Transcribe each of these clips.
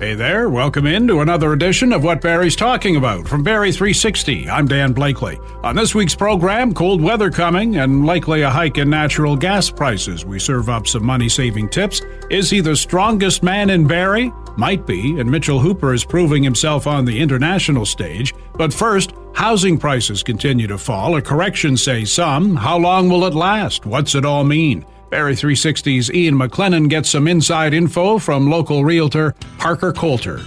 Hey there, welcome in to another edition of What Barrie's Talking About from Barrie 360. I'm Dan Blakeley. On this week's program, cold weather coming and likely a hike in natural gas prices. We serve up some money-saving tips. Is he the strongest man in Barrie? Might be, and Mitchell Hooper is proving himself on the international stage. But first, housing prices continue to fall. A correction, say some. How long will it last? What's it all mean? Barrie 360's Ian MacLennan gets some inside info from local realtor Parker Coulter.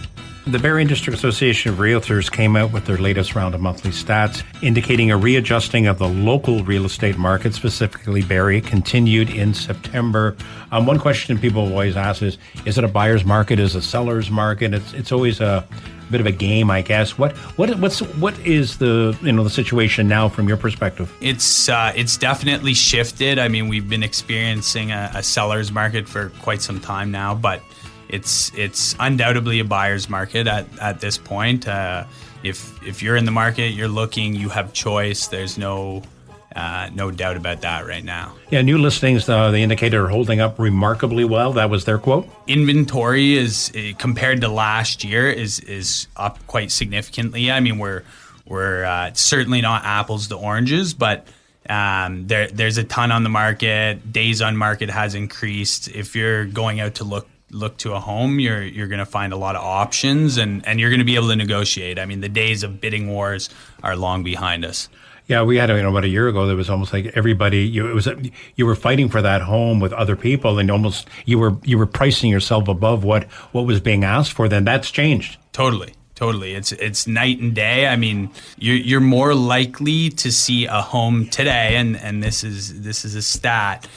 The Barrie District Association of Realtors came out with their latest round of monthly stats, indicating a readjusting of the local real estate market, specifically Barrie, continued in September. One question people always ask is it a buyer's market? Is it a seller's market? It's always a bit of a game, I guess. What is the situation now from your perspective? It's definitely shifted. I mean, we've been experiencing a seller's market for quite some time now, but it's undoubtedly a buyer's market at this point. If you're in the market, you're looking, you have choice. There's no doubt about that right now. Yeah, new listings, the indicator, are holding up remarkably well. That was their quote. Inventory is, compared to last year, is up quite significantly. I mean, we're certainly not apples to oranges, but there's a ton on the market. Days on market has increased. If you're going out to look to a home, you're going to find a lot of options, and you're going to be able to negotiate. I mean, the days of bidding wars are long behind us. Yeah, we had about a year ago. There was almost like everybody. You were fighting for that home with other people, and almost you were pricing yourself above what was being asked for. Then that's changed. Totally. It's night and day. I mean, you're more likely to see a home today, and this is a stat,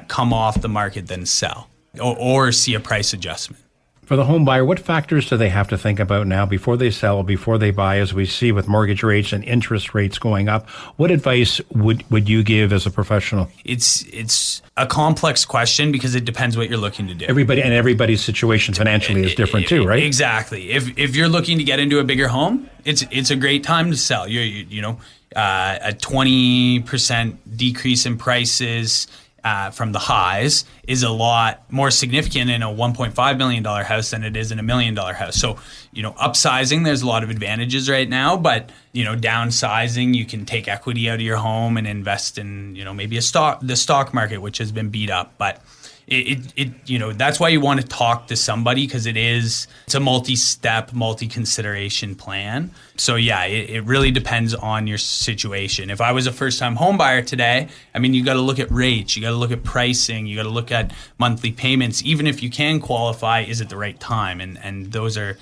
come off the market than sell, or see a price adjustment. For the home buyer, what factors do they have to think about now before they sell, before they buy, as we see with mortgage rates and interest rates going up? What advice would you give as a professional? It's a complex question because it depends what you're looking to do. Everybody's situation financially is different too, right? Exactly. If you're looking to get into a bigger home, it's a great time to sell. A 20% decrease in prices from the highs is a lot more significant in a $1.5 million house than it is in $1 million house. So, upsizing, there's a lot of advantages right now, but, downsizing, you can take equity out of your home and invest in, maybe the stock market, which has been beat up. But that's why you want to talk to somebody, because it's a multi-step, multi-consideration plan. So yeah, it really depends on your situation. If I was a first-time home buyer today, I mean, you got to look at rates, you got to look at pricing, you got to look at monthly payments. Even if you can qualify, is it the right time? And those are,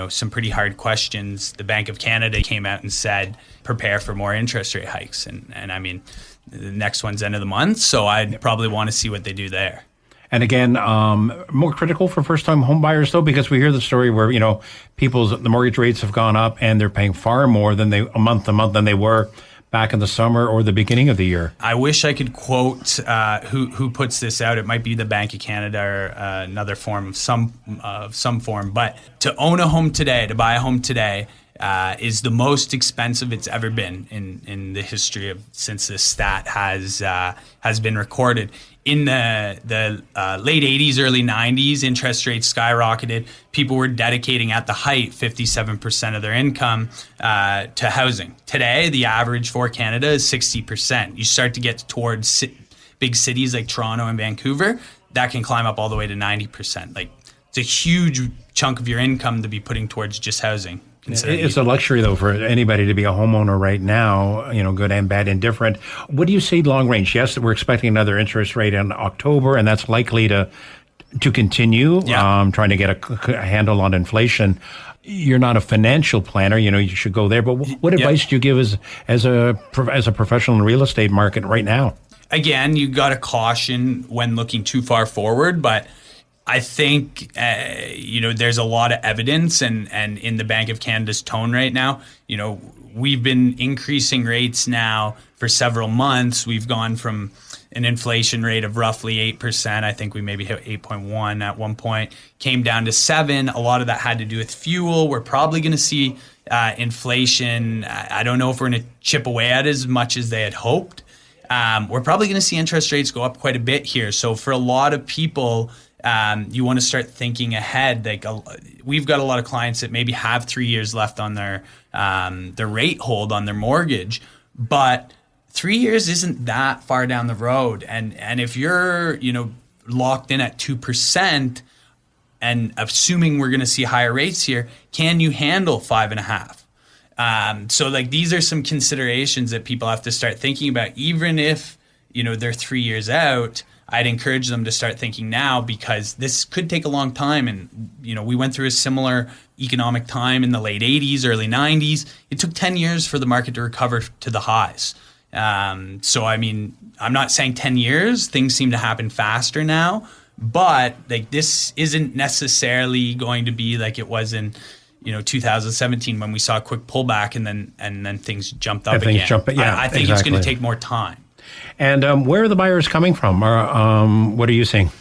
some pretty hard questions. The Bank of Canada came out and said, prepare for more interest rate hikes. And I mean, the next one's end of the month, so I'd probably want to see what they do there. And again, more critical for first-time home buyers, though, because we hear the story where, the mortgage rates have gone up and they're paying far more than month to month than they were back in the summer or the beginning of the year. I wish I could quote who puts this out. It might be the Bank of Canada or another form of some form. But to own a home today, to buy a home today, is the most expensive it's ever been in the history of since this stat has been recorded. In the late 80s, early 90s, interest rates skyrocketed. People were dedicating at the height 57% of their income to housing. Today, the average for Canada is 60%. You start to get towards big cities like Toronto and Vancouver, that can climb up all the way to 90%. Like, it's a huge chunk of your income to be putting towards just housing. It's a luxury, though, for anybody to be a homeowner right now, good and bad, indifferent. What do you see long range? Yes, we're expecting another interest rate in October, and that's likely to continue, trying to get a handle on inflation. You're not a financial planner, you should go there. But what advice do you give as a professional in the real estate market right now? Again, you got to caution when looking too far forward, but I think, there's a lot of evidence and in the Bank of Canada's tone right now, we've been increasing rates now for several months. We've gone from an inflation rate of roughly 8%. I think we maybe hit 8.1 at one point, came down to 7. A lot of that had to do with fuel. We're probably going to see inflation. I don't know if we're going to chip away at it as much as they had hoped. We're probably going to see interest rates go up quite a bit here. So for a lot of people, you want to start thinking ahead. Like we've got a lot of clients that maybe have 3 years left on their rate hold on their mortgage, but 3 years isn't that far down the road. And if you're, locked in at 2%, and assuming we're going to see higher rates here, can you handle 5.5? So like these are some considerations that people have to start thinking about. Even if, they're 3 years out, I'd encourage them to start thinking now, because this could take a long time. And, we went through a similar economic time in the late 80s, early 90s. It took 10 years for the market to recover to the highs. So, I mean, I'm not saying 10 years. Things seem to happen faster now. But like this isn't necessarily going to be like it was in 2017 when we saw a quick pullback and then things jumped up again. I think it's going to take more time. And where are the buyers coming from? Or what are you seeing?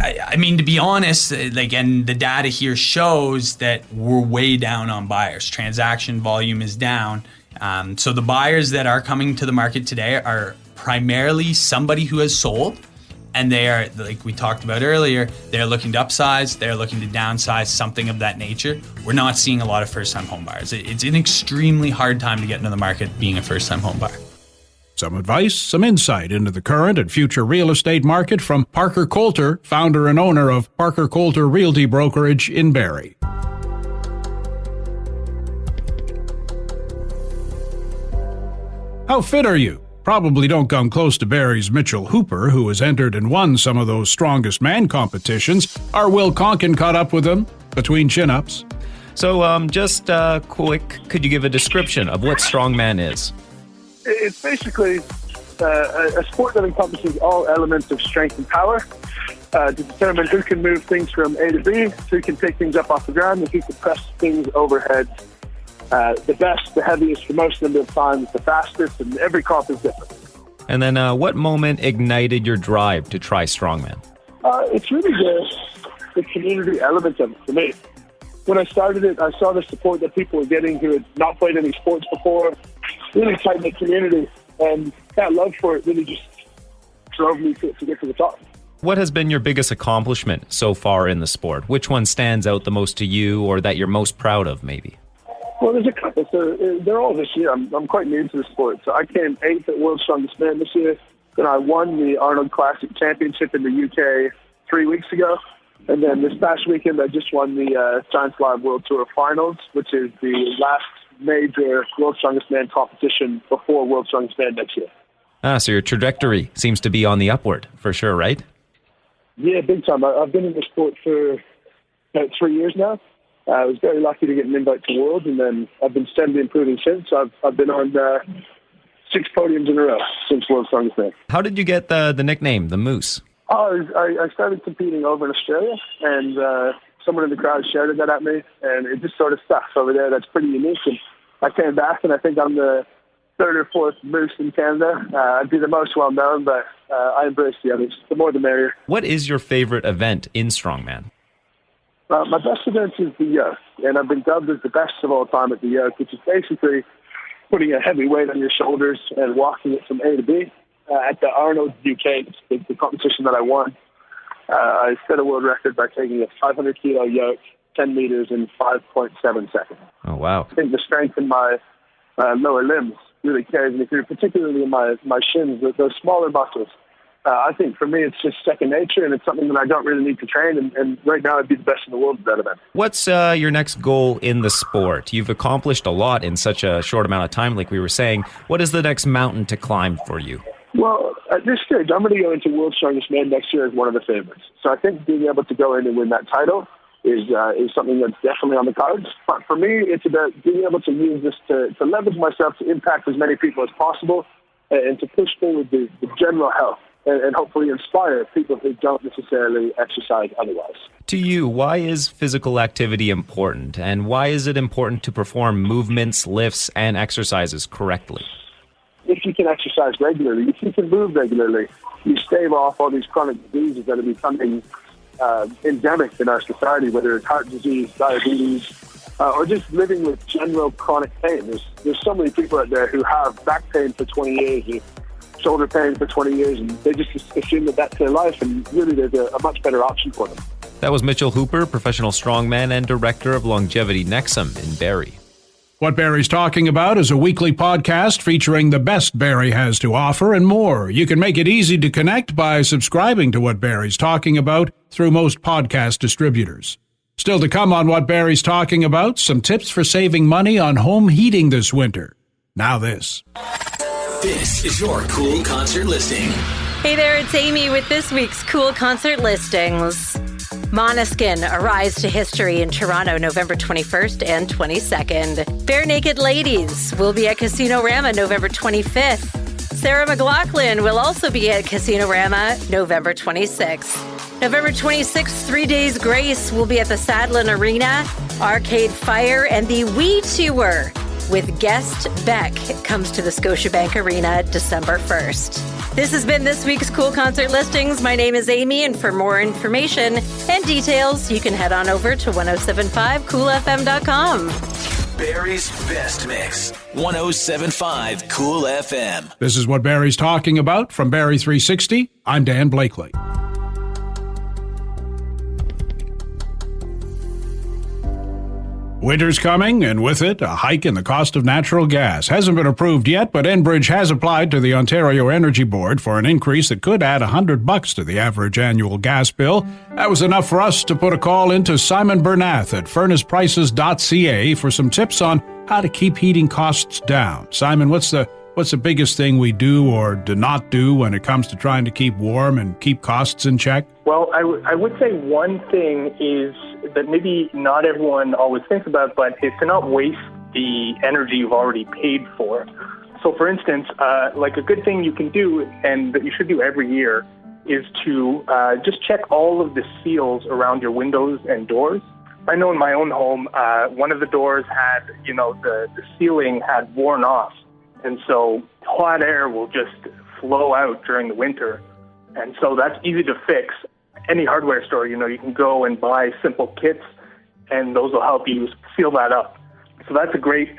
I mean, to be honest, and the data here shows that we're way down on buyers. Transaction volume is down. So the buyers that are coming to the market today are primarily somebody who has sold. And they are, like we talked about earlier, they're looking to upsize, they're looking to downsize, something of that nature. We're not seeing a lot of first-time home buyers. It's an extremely hard time to get into the market being a first-time home buyer. Some advice, some insight into the current and future real estate market from Parker Coulter, founder and owner of Parker Coulter Realty Brokerage in Barrie. How fit are you? Probably don't come close to Barrie's Mitchell Hooper, who has entered and won some of those strongest man competitions. Our Will Conkin caught up with him between chin-ups. So just quick, could you give a description of what strongman is? It's basically a sport that encompasses all elements of strength and power to determine who can move things from A to B, who can pick things up off the ground, and who can press things overhead. The best, the heaviest, the most number of times, the fastest, and every comp is different. And then what moment ignited your drive to try strongman? It's really the community element of it for me. When I started it, I saw the support that people were getting who had not played any sports before, really tight-knit community, and that love for it really just drove me to get to the top. What has been your biggest accomplishment so far in the sport? Which one stands out the most to you, or that you're most proud of, maybe? Well, there's a couple. So they're all this year. I'm quite new to the sport. So I came 8th at World's Strongest Man this year. Then I won the Arnold Classic Championship in the UK 3 weeks ago. And then this past weekend, I just won the Giants Live World Tour Finals, which is the last major World's Strongest Man competition before World's Strongest Man next year. So your trajectory seems to be on the upward, for sure, right? Yeah, big time. I've been in the sport for about 3 years now. I was very lucky to get an invite to Worlds, and then I've been steadily improving since. I've been on 6 podiums in a row since World's Strongest Man. How did you get the nickname, the Moose? I started competing over in Australia, and someone in the crowd shouted that at me, and it just sort of stuck over there. That's pretty unique. And I came back, and I think I'm the 3rd or 4th Moose in Canada. I'd be the most well-known, but I embrace the others. The more the merrier. What is your favorite event in strongman? My best event is the yoke, and I've been dubbed as the best of all time at the yoke, which is basically putting a heavy weight on your shoulders and walking it from A to B. At the Arnold UK, the competition that I won, I set a world record by taking a 500-kilo yoke, 10 meters in 5.7 seconds. Oh, wow. I think the strength in my lower limbs really carries me through, particularly in my shins, those smaller muscles. I think for me, it's just second nature, and it's something that I don't really need to train. And right now, I'd be the best in the world at that event. What's your next goal in the sport? You've accomplished a lot in such a short amount of time, like we were saying. What is the next mountain to climb for you? Well, at this stage, I'm going to go into World's Strongest Man next year as one of the favorites. So I think being able to go in and win that title is something that's definitely on the cards. But for me, it's about being able to use this to leverage myself to impact as many people as possible and to push forward the general health. And hopefully inspire people who don't necessarily exercise otherwise. To you, why is physical activity important? And why is it important to perform movements, lifts, and exercises correctly? If you can exercise regularly, if you can move regularly, you stave off all these chronic diseases that are becoming endemic in our society, whether it's heart disease, diabetes, or just living with general chronic pain. There's so many people out there who have back pain for 20 years, shoulder pain for 20 years, and they just assume that that's their life, and really there's a much better option for them. That was Mitchell Hooper, professional strongman and director of Longevity Nexum in Barrie. What Barrie's Talking About is a weekly podcast featuring the best Barrie has to offer and more. You can make it easy to connect by subscribing to What Barrie's Talking About through most podcast distributors. Still to come on What Barrie's Talking About, some tips for saving money on home heating this winter. Now this. This is your cool concert listing. Hey there, it's Amy with this week's cool concert listings. Måneskin, A Rise to History in Toronto, November 21st and 22nd. Bare Naked Ladies will be at Casino Rama November 25th. Sarah McLachlan will also be at Casino Rama November 26th. November 26th, 3 Days Grace will be at the Sadlin Arena. Arcade Fire and the We Tour with guest Beck comes to the Scotiabank Arena December 1st. This has been this week's Cool Concert Listings. My name is Amy, and for more information and details, you can head on over to 1075coolfm.com. Barrie's best mix, 1075 Cool FM. This is What Barrie's Talking About from Barrie 360. I'm Dan Blakeley. Winter's coming, and with it, a hike in the cost of natural gas. Hasn't been approved yet, but Enbridge has applied to the Ontario Energy Board for an increase that could add $100 to the average annual gas bill. That was enough for us to put a call into Simon Bernath at FurnacePrices.ca for some tips on how to keep heating costs down. Simon, what's the biggest thing we do or do not do when it comes to trying to keep warm and keep costs in check? Well, I would say one thing is that maybe not everyone always thinks about, but is to not waste the energy you've already paid for. So, for instance, like a good thing you can do, and that you should do every year, is to just check all of the seals around your windows and doors. I know in my own home, one of the doors had, the ceiling had worn off. And so hot air will just flow out during the winter. And so that's easy to fix. Any hardware store, you can go and buy simple kits, and those will help you seal that up. So that's a great,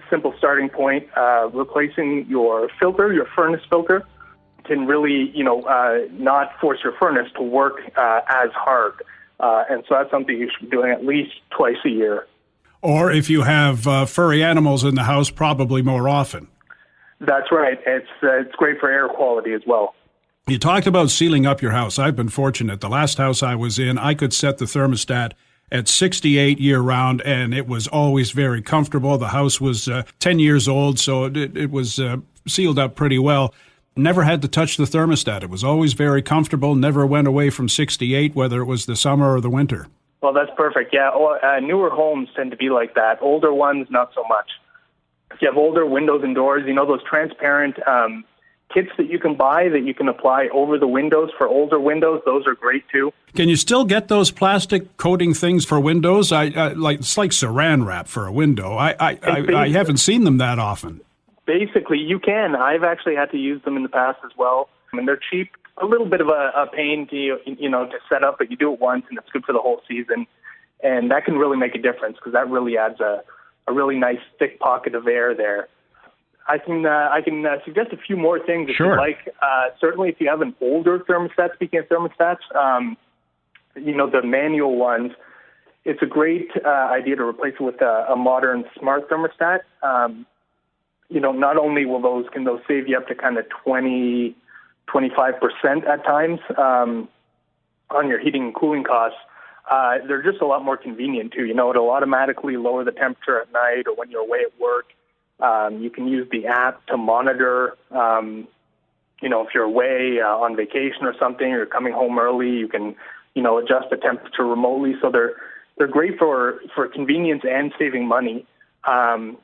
simple starting point. Replacing your filter, your furnace filter, can really, not force your furnace to work as hard. And so that's something you should be doing at least twice a year. Or if you have furry animals in the house, probably more often. That's right. It's great for air quality as well. You talked about sealing up your house. I've been fortunate. The last house I was in, I could set the thermostat at 68 year-round, and it was always very comfortable. The house was 10 years old, so it was sealed up pretty well. Never had to touch the thermostat. It was always very comfortable, never went away from 68, whether it was the summer or the winter. Well, that's perfect. Yeah, newer homes tend to be like that. Older ones, not so much. If you have older windows and doors, those transparent kits that you can buy that you can apply over the windows for older windows, those are great too. Can you still get those plastic coating things for windows? It's like saran wrap for a window. I haven't seen them that often. Basically, you can. I've actually had to use them in the past as well. I mean, they're cheap, a little bit of a pain to to set up, but you do it once and it's good for the whole season. And that can really make a difference because that really adds a really nice thick pocket of air there. I can suggest a few more things if you like. Certainly, if you have an older thermostat, speaking of thermostats, the manual ones, it's a great idea to replace it with a modern smart thermostat. Not only can those save you up to kind of 25% at times on your heating and cooling costs. They're just a lot more convenient too. It'll automatically lower the temperature at night or when you're away at work. You can use the app to monitor, if you're away on vacation or something, or you're coming home early, you can, adjust the temperature remotely. So they're great for convenience and saving money. And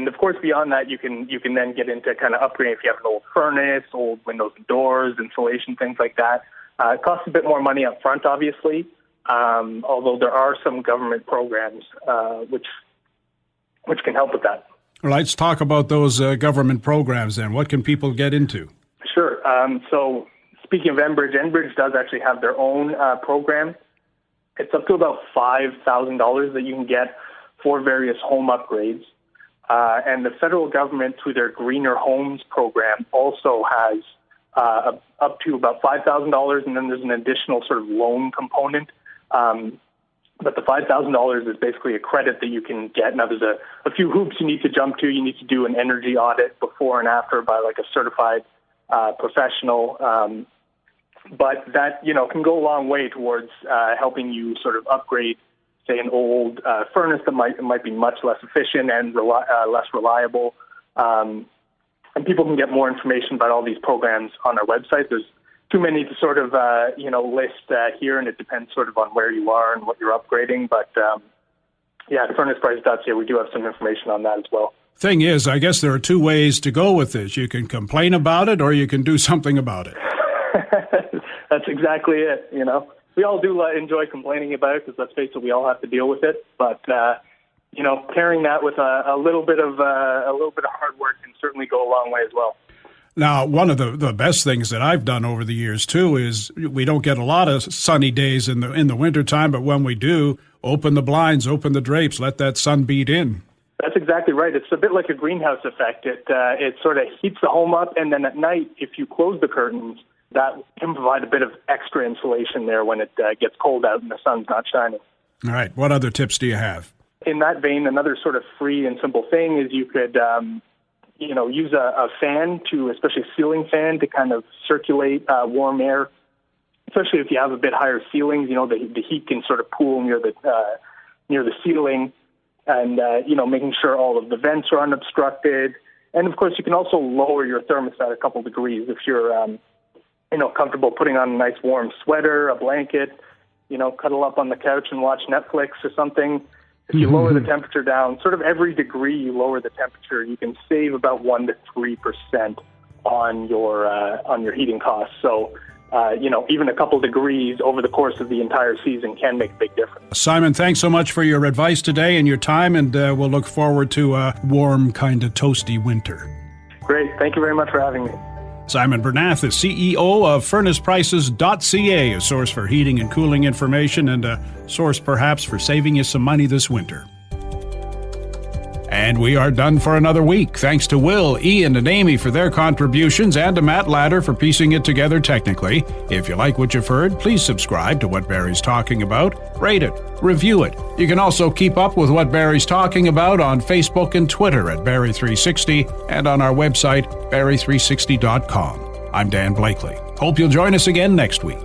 of course beyond that, you can then get into kind of upgrading if you have an old furnace, old windows and doors, insulation, things like that. It costs a bit more money up front, obviously, although there are some government programs which can help with that. Let's talk about those government programs then. What can people get into? Sure. So speaking of Enbridge does actually have their own program. It's up to about $5,000 that you can get for various home upgrades. And the federal government, through their Greener Homes program, also has up to about $5,000, and then there's an additional sort of loan component. But the $5,000 is basically a credit that you can get. Now, there's a few hoops you need to jump to. You need to do an energy audit before and after by like a certified professional. But that, can go a long way towards helping you sort of upgrade, say, an old furnace that might be much less efficient and less reliable. And people can get more information about all these programs on our website. There's too many to sort of, list here, and it depends sort of on where you are and what you're upgrading. But, at FurnacePrices.ca, we do have some information on that as well. Thing is, I guess there are two ways to go with this. You can complain about it, or you can do something about it. That's exactly it, We all do enjoy complaining about it, because let's face it, we all have to deal with it. But, pairing that with a little bit of hard work can certainly go a long way as well. Now, one of the best things that I've done over the years, too, is we don't get a lot of sunny days in the wintertime, but when we do, open the blinds, open the drapes, let that sun beat in. That's exactly right. It's a bit like a greenhouse effect. It sort of heats the home up, and then at night, if you close the curtains, that can provide a bit of extra insulation there when it gets cold out and the sun's not shining. All right. What other tips do you have? In that vein, another sort of free and simple thing is you could use a fan, especially a ceiling fan, to kind of circulate warm air, especially if you have a bit higher ceilings. The heat can sort of pool near the ceiling, and making sure all of the vents are unobstructed. And of course, you can also lower your thermostat a couple degrees if you're comfortable putting on a nice warm sweater, a blanket, cuddle up on the couch and watch Netflix or something. If you lower the temperature down, sort of every degree you lower the temperature, you can save about 1 to 3% on your heating costs. So, even a couple degrees over the course of the entire season can make a big difference. Simon, thanks so much for your advice today and your time, and we'll look forward to a warm, kind of toasty winter. Great. Thank you very much for having me. Simon Bernath is CEO of FurnacePrices.ca, a source for heating and cooling information and a source perhaps for saving you some money this winter. And we are done for another week. Thanks to Will, Ian, and Amy for their contributions, and to Matt Ladder for piecing it together technically. If you like what you've heard, please subscribe to What Barrie's Talking About, rate it, review it. You can also keep up with What Barrie's Talking About on Facebook and Twitter at Barrie360 and on our website, Barrie360.com. I'm Dan Blakeley. Hope you'll join us again next week.